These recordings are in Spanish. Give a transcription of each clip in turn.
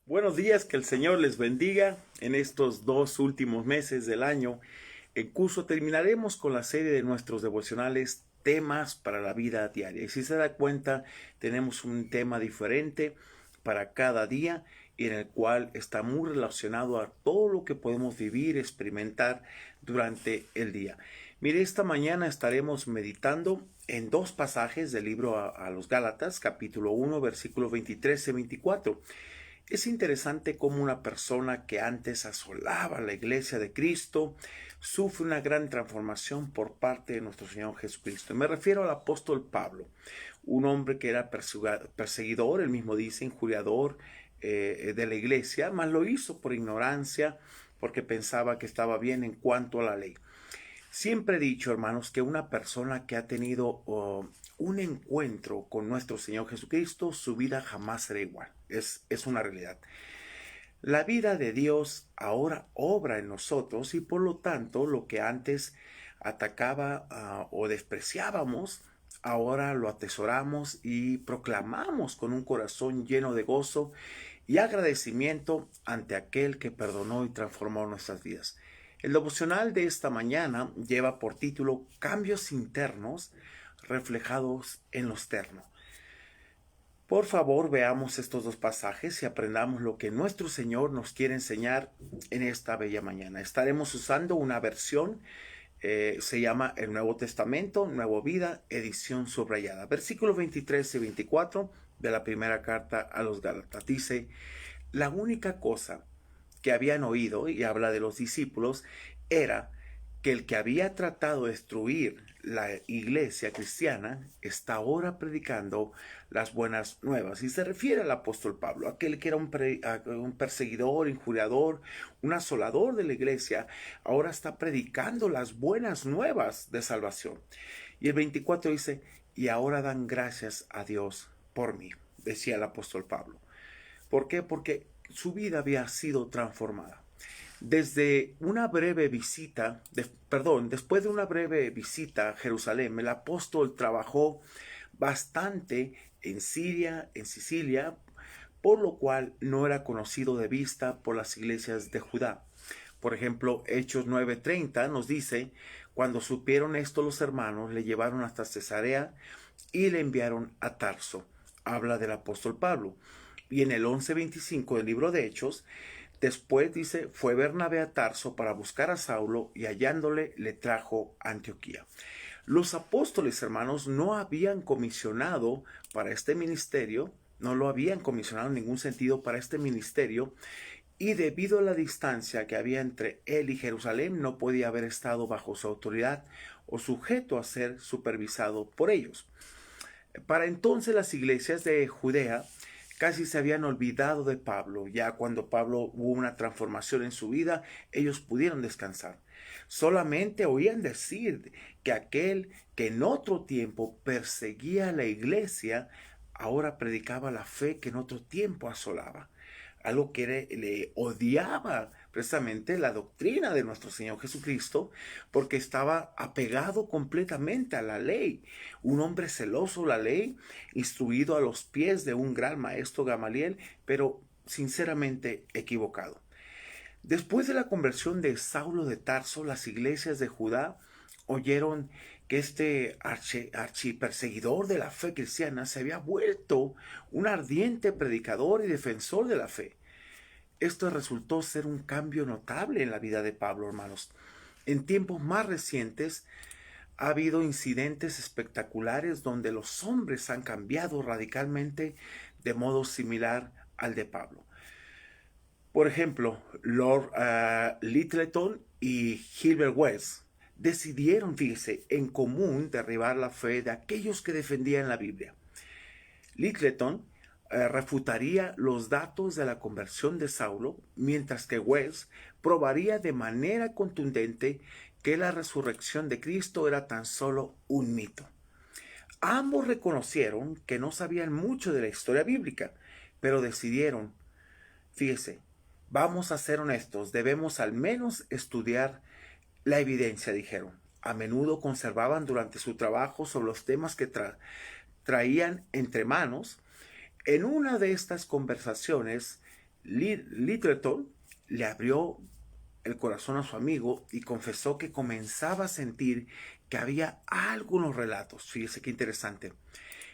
Buenos días, que el Señor les bendiga en estos 2 últimos meses del año. En curso terminaremos con la serie de nuestros devocionales temas para la vida diaria. Y si se da cuenta, tenemos un tema diferente para cada día y en el cual está muy relacionado a todo lo que podemos vivir, experimentar durante el día. Mire, esta mañana estaremos meditando en dos pasajes del libro a los Gálatas, capítulo 1, versículos 23 y 24. Es interesante cómo una persona que antes asolaba la iglesia de Cristo sufre una gran transformación por parte de nuestro Señor Jesucristo. Me refiero al apóstol Pablo, un hombre que era perseguidor, él mismo dice, injuriador de la iglesia, mas lo hizo por ignorancia, porque pensaba que estaba bien en cuanto a la ley. Siempre he dicho, hermanos, que una persona que ha tenido un encuentro con nuestro Señor Jesucristo, su vida jamás será igual. Es una realidad. La vida de Dios ahora obra en nosotros y por lo tanto lo que antes atacaba o despreciábamos, ahora lo atesoramos y proclamamos con un corazón lleno de gozo y agradecimiento ante aquel que perdonó y transformó nuestras vidas. El devocional de esta mañana lleva por título Cambios internos reflejados en lo externo. Por favor, veamos estos dos pasajes y aprendamos lo que nuestro Señor nos quiere enseñar en esta bella mañana. Estaremos usando una versión, se llama el Nuevo Testamento, Nueva Vida, edición subrayada. Versículos 23 y 24 de la primera carta a los Gálatas. Dice, la única cosa que habían oído, y habla de los discípulos, era que el que había tratado de destruir la iglesia cristiana está ahora predicando las buenas nuevas. Y se refiere al apóstol Pablo, aquel que era un perseguidor, injuriador, un asolador de la iglesia, ahora está predicando las buenas nuevas de salvación. Y el 24 dice, y ahora dan gracias a Dios por mí, decía el apóstol Pablo. ¿Por qué? Porque su vida había sido transformada. Después de una breve visita a Jerusalén, el apóstol trabajó bastante en Siria, en Sicilia, por lo cual no era conocido de vista por las iglesias de Judá. Por ejemplo, Hechos 9:30 nos dice, cuando supieron esto los hermanos, le llevaron hasta Cesarea y le enviaron a Tarso. Habla del apóstol Pablo. Y en el 11:25 del libro de Hechos, después dice, fue Bernabé a Tarso para buscar a Saulo y hallándole le trajo a Antioquía. Los apóstoles, hermanos, no habían comisionado para este ministerio, no lo habían comisionado en ningún sentido para este ministerio, y debido a la distancia que había entre él y Jerusalén, no podía haber estado bajo su autoridad o sujeto a ser supervisado por ellos. Para entonces las iglesias de Judea casi se habían olvidado de Pablo. Ya cuando Pablo hubo una transformación en su vida, ellos pudieron descansar. Solamente oían decir que aquel que en otro tiempo perseguía a la iglesia, ahora predicaba la fe que en otro tiempo asolaba. Algo que le odiaba precisamente la doctrina de nuestro Señor Jesucristo, porque estaba apegado completamente a la ley. Un hombre celoso de la ley, instruido a los pies de un gran maestro Gamaliel, pero sinceramente equivocado. Después de la conversión de Saulo de Tarso, las iglesias de Judá oyeron que este archiperseguidor de la fe cristiana se había vuelto un ardiente predicador y defensor de la fe. Esto resultó ser un cambio notable en la vida de Pablo, hermanos. En tiempos más recientes ha habido incidentes espectaculares donde los hombres han cambiado radicalmente de modo similar al de Pablo. Por ejemplo, Lord Lyttelton y Gilbert West decidieron, fíjese, en común derribar la fe de aquellos que defendían la Biblia. Lyttelton refutaría los datos de la conversión de Saulo, mientras que West probaría de manera contundente que la resurrección de Cristo era tan solo un mito. Ambos reconocieron que no sabían mucho de la historia bíblica, pero decidieron, fíjese, vamos a ser honestos, debemos al menos estudiar la evidencia, dijeron. A menudo conservaban durante su trabajo sobre los temas que traían entre manos. En una de estas conversaciones, Littleton le abrió el corazón a su amigo y confesó que comenzaba a sentir que había algunos relatos. Fíjese qué interesante.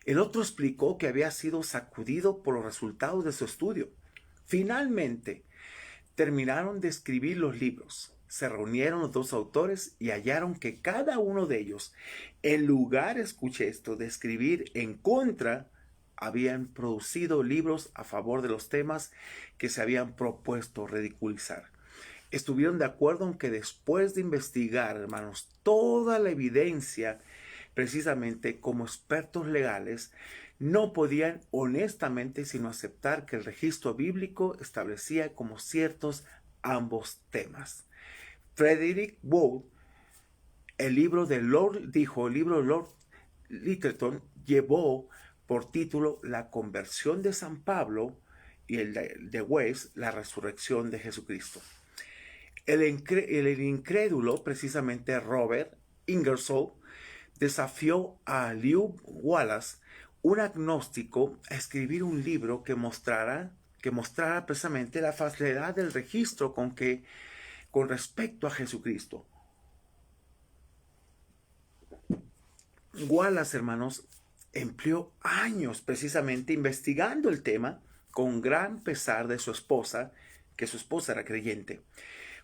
El otro explicó que había sido sacudido por los resultados de su estudio. Finalmente, terminaron de escribir los libros. Se reunieron los dos autores y hallaron que cada uno de ellos, en lugar, escuche esto, de escribir en contra, habían producido libros a favor de los temas que se habían propuesto ridiculizar. Estuvieron de acuerdo en que después de investigar, hermanos, toda la evidencia, precisamente como expertos legales, no podían honestamente sino aceptar que el registro bíblico establecía como ciertos ambos temas. Frederick Wood, el libro de Lord Littleton llevó por título La conversión de San Pablo y el de Weiss, la resurrección de Jesucristo. El incrédulo, precisamente Robert Ingersoll, desafió a Lew Wallace, un agnóstico, a escribir un libro que mostrara precisamente la falsedad del registro con respecto a Jesucristo. Wallace, hermanos, empleó años precisamente investigando el tema con gran pesar de su esposa, que su esposa era creyente.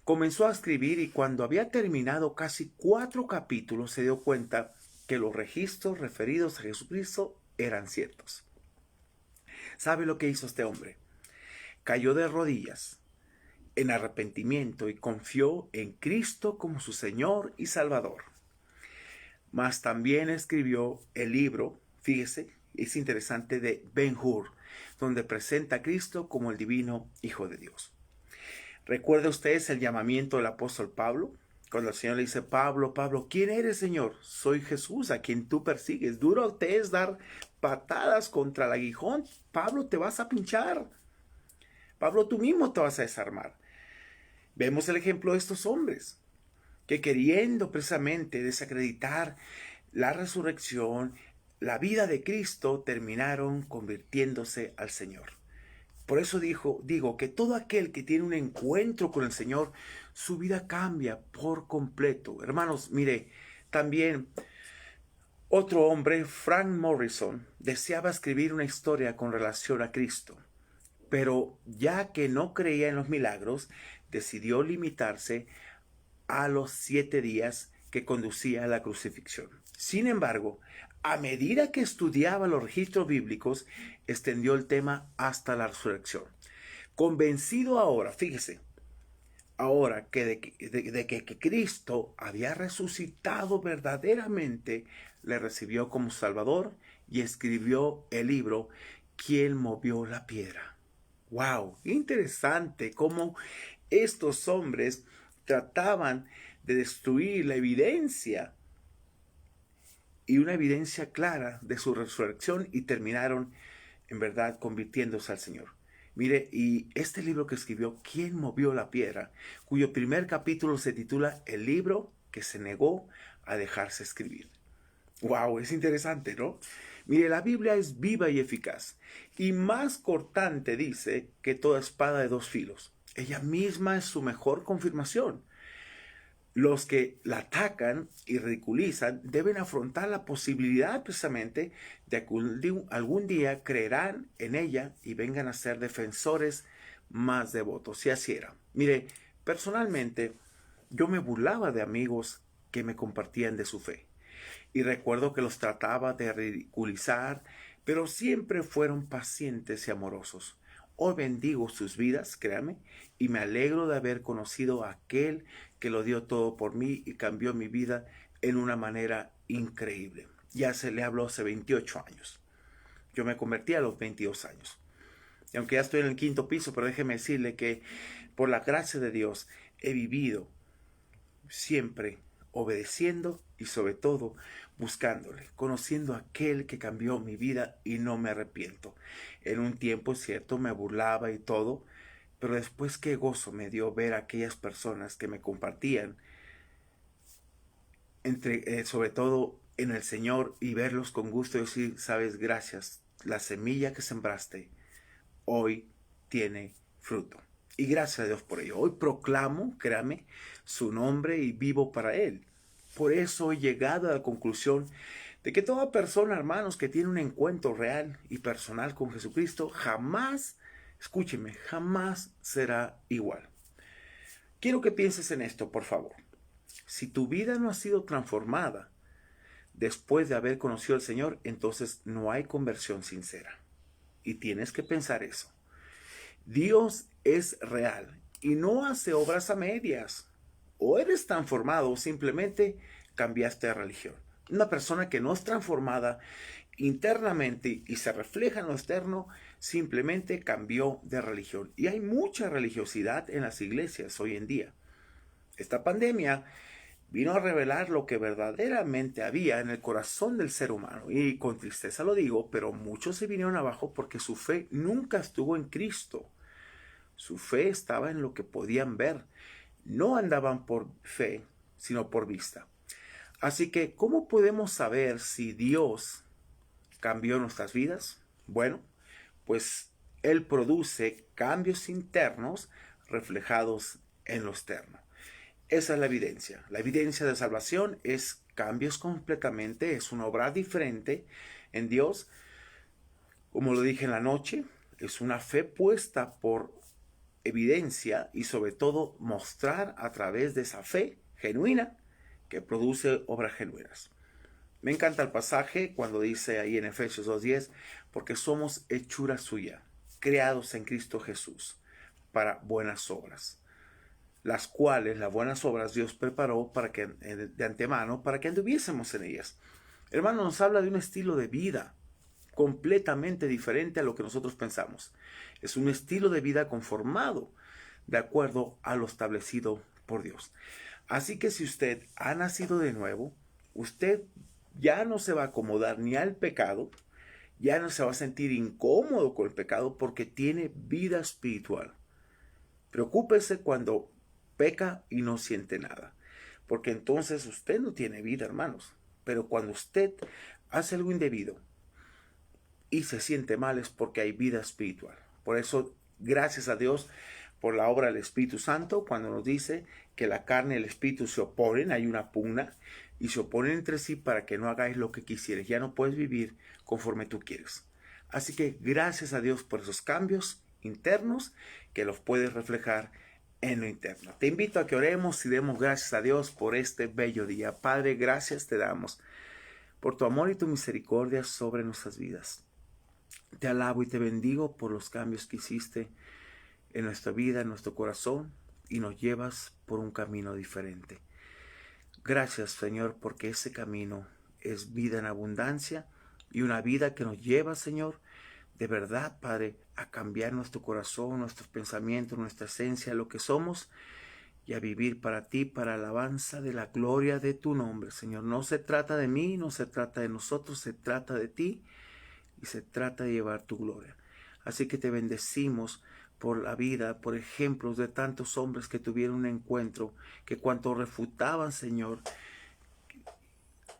Comenzó a escribir y cuando había terminado casi 4 capítulos se dio cuenta que los registros referidos a Jesucristo eran ciertos. ¿Sabe lo que hizo este hombre? Cayó de rodillas en arrepentimiento y confió en Cristo como su Señor y Salvador. Mas también escribió el libro, fíjese, es interesante, de Ben-Hur, donde presenta a Cristo como el divino Hijo de Dios. ¿Recuerda ustedes el llamamiento del apóstol Pablo? Cuando el Señor le dice, Pablo, Pablo, ¿quién eres, Señor? Soy Jesús, a quien tú persigues. Duro te es dar patadas contra el aguijón. Pablo, te vas a pinchar. Pablo, tú mismo te vas a desarmar. Vemos el ejemplo de estos hombres que queriendo precisamente desacreditar la resurrección, la vida de Cristo, terminaron convirtiéndose al Señor. Por eso digo que todo aquel que tiene un encuentro con el Señor, su vida cambia por completo. Hermanos, mire, también otro hombre, Frank Morrison, deseaba escribir una historia con relación a Cristo, pero ya que no creía en los milagros, decidió limitarse a los 7 días que conducía a la crucifixión. Sin embargo, a medida que estudiaba los registros bíblicos, extendió el tema hasta la resurrección. Convencido ahora, fíjese, ahora que de que Cristo había resucitado verdaderamente, le recibió como Salvador y escribió el libro ¿Quién movió la piedra? ¡Wow! Interesante cómo estos hombres trataban de destruir la evidencia y una evidencia clara de su resurrección y terminaron en verdad convirtiéndose al Señor. Mire, y este libro que escribió, ¿Quién movió la piedra?, cuyo primer capítulo se titula El libro que se negó a dejarse escribir. ¡Wow! Es interesante, ¿no? Mire, la Biblia es viva y eficaz y más cortante, dice, que toda espada de 2 filos. Ella misma es su mejor confirmación. Los que la atacan y ridiculizan deben afrontar la posibilidad precisamente de que algún día creerán en ella y vengan a ser defensores más devotos. Y así era. Mire, personalmente yo me burlaba de amigos que me compartían de su fe. Y recuerdo que los trataba de ridiculizar, pero siempre fueron pacientes y amorosos. Hoy bendigo sus vidas, créame, y me alegro de haber conocido a aquel que lo dio todo por mí y cambió mi vida en una manera increíble. Ya se le habló hace 28 años. Yo me convertí a los 22 años. Y aunque ya estoy en el 5.º piso, pero déjeme decirle que por la gracia de Dios he vivido siempre obedeciendo y sobre todo buscándole, conociendo a aquel que cambió mi vida y no me arrepiento. En un tiempo, cierto, me burlaba y todo, pero después qué gozo me dio ver a aquellas personas que me compartían, sobre todo en el Señor, y verlos con gusto y decir, sabes, gracias, la semilla que sembraste hoy tiene fruto. Y gracias a Dios por ello. Hoy proclamo, créame, su nombre y vivo para Él. Por eso he llegado a la conclusión de que toda persona, hermanos, que tiene un encuentro real y personal con Jesucristo, jamás, escúcheme, jamás será igual. Quiero que pienses en esto, por favor. Si tu vida no ha sido transformada después de haber conocido al Señor, entonces no hay conversión sincera. Y tienes que pensar eso. Dios es real y no hace obras a medias. O eres transformado o simplemente cambiaste de religión. Una persona que no es transformada internamente y se refleja en lo externo, simplemente cambió de religión. Y hay mucha religiosidad en las iglesias hoy en día. Esta pandemia vino a revelar lo que verdaderamente había en el corazón del ser humano. Y con tristeza lo digo, pero muchos se vinieron abajo porque su fe nunca estuvo en Cristo. Su fe estaba en lo que podían ver. No andaban por fe, sino por vista. Así que, ¿cómo podemos saber si Dios cambió nuestras vidas? Bueno, pues Él produce cambios internos reflejados en lo externo. Esa es la evidencia. La evidencia de salvación es cambios completamente, es una obra diferente en Dios. Como lo dije en la noche, es una fe puesta por evidencia y sobre todo mostrar a través de esa fe genuina que produce obras genuinas. Me encanta el pasaje cuando dice ahí en Efesios 2:10, porque somos hechura suya, creados en Cristo Jesús para buenas obras, las cuales las buenas obras Dios preparó para que de antemano para que anduviésemos en ellas. Hermano, nos habla de un estilo de vida completamente diferente a lo que nosotros pensamos. Es un estilo de vida conformado de acuerdo a lo establecido por Dios. Así que si usted ha nacido de nuevo, usted ya no se va a acomodar ni al pecado, ya no se va a sentir incómodo con el pecado porque tiene vida espiritual. Preocúpese cuando peca y no siente nada, porque entonces usted no tiene vida, hermanos. Pero cuando usted hace algo indebido y se siente mal es porque hay vida espiritual. Por eso, gracias a Dios por la obra del Espíritu Santo, cuando nos dice que la carne y el Espíritu se oponen, hay una pugna, y se oponen entre sí para que no hagáis lo que quisieres. Ya no puedes vivir conforme tú quieres. Así que gracias a Dios por esos cambios internos que los puedes reflejar en lo interno. Te invito a que oremos y demos gracias a Dios por este bello día. Padre, gracias te damos por tu amor y tu misericordia sobre nuestras vidas. Te alabo y te bendigo por los cambios que hiciste en nuestra vida, en nuestro corazón, y nos llevas por un camino diferente. Gracias, Señor, porque ese camino es vida en abundancia y una vida que nos lleva, Señor, de verdad, Padre, a cambiar nuestro corazón, nuestros pensamientos, nuestra esencia, lo que somos, y a vivir para ti, para alabanza de la gloria de tu nombre, Señor. No se trata de mí, no se trata de nosotros, se trata de ti y se trata de llevar tu gloria. Así que te bendecimos por la vida, por ejemplos de tantos hombres que tuvieron un encuentro, que cuando refutaban, Señor,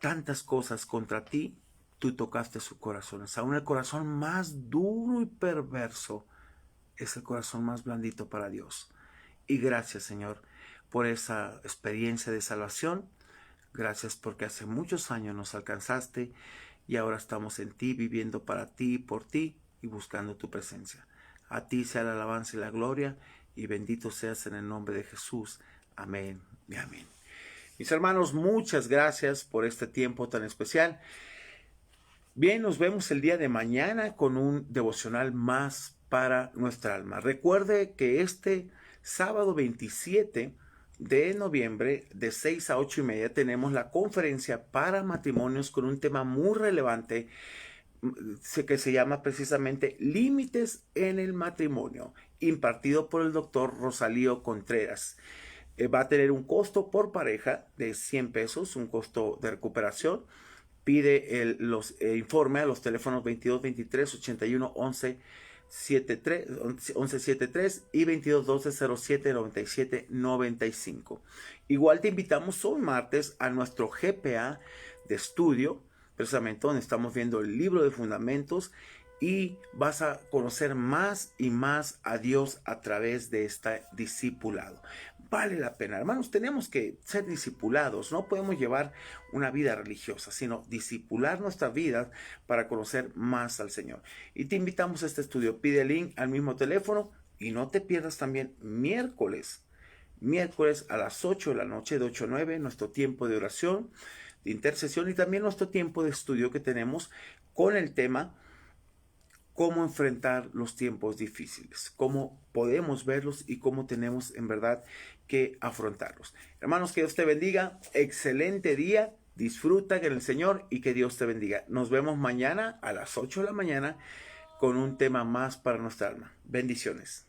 tantas cosas contra ti, tú tocaste su corazón. Aún el corazón más duro y perverso es el corazón más blandito para Dios. Y gracias, Señor, por esa experiencia de salvación. Gracias porque hace muchos años nos alcanzaste y ahora estamos en ti, viviendo para ti, por ti y buscando tu presencia. A ti sea la alabanza y la gloria, y bendito seas en el nombre de Jesús. Amén y amén. Mis hermanos, muchas gracias por este tiempo tan especial. Bien, nos vemos el día de mañana con un devocional más para nuestra alma. Recuerde que este sábado 27 de noviembre, de 6 a 8:30, tenemos la conferencia para matrimonios con un tema muy relevante que se llama precisamente Límites en el Matrimonio, impartido por el doctor Rosalío Contreras. Va a tener un costo por pareja de 100 pesos, un costo de recuperación. Pide informe a los teléfonos 22 23 81 11 73 y 22 12 07 97 95. Igual te invitamos hoy martes a nuestro GPA de estudio, precisamente donde estamos viendo el libro de fundamentos, y vas a conocer más y más a Dios a través de este discipulado. Vale la pena, hermanos, tenemos que ser discipulados, no podemos llevar una vida religiosa, sino discipular nuestra vida para conocer más al Señor. Y te invitamos a este estudio, pide el link al mismo teléfono y no te pierdas también miércoles a las 8 de la noche, de 8 a 9, nuestro tiempo de oración, de intercesión y también nuestro tiempo de estudio que tenemos con el tema cómo enfrentar los tiempos difíciles, cómo podemos verlos y cómo tenemos en verdad que afrontarlos. Hermanos, que Dios te bendiga, excelente día, disfruta en el Señor y que Dios te bendiga. Nos vemos mañana a las 8 de la mañana con un tema más para nuestra alma. Bendiciones.